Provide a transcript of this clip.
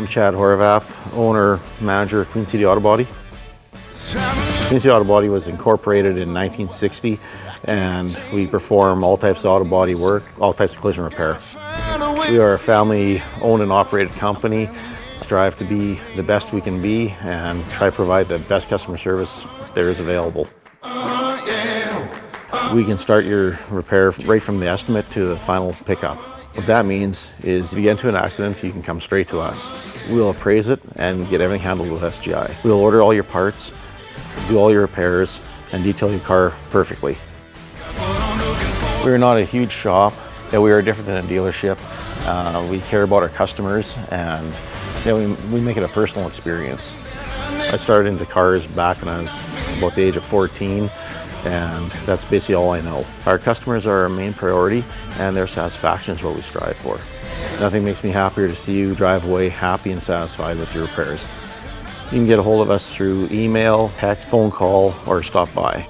I'm Chad Horvath, owner, manager of Queen City Auto Body. Queen City Auto Body was incorporated in 1960, and we perform all types of auto body work, all types of collision repair. We are a family-owned and operated company. Strive to be the best we can be and try to provide the best customer service there is available. We can start your repair right from the estimate to the final pickup. What that means is if you get into an accident, you can come straight to us. We'll appraise it and get everything handled with SGI. We'll order all your parts, do all your repairs, and detail your car perfectly. We're not a huge shop, and we are different than a dealership. We care about our customers, and we make it a personal experience. I started into cars back when I was about the age of 14, and that's basically all I know. Our customers are our main priority, and their satisfaction is what we strive for. Nothing makes me happier to see you drive away happy and satisfied with your repairs. You can get a hold of us through email, text, phone call, or stop by.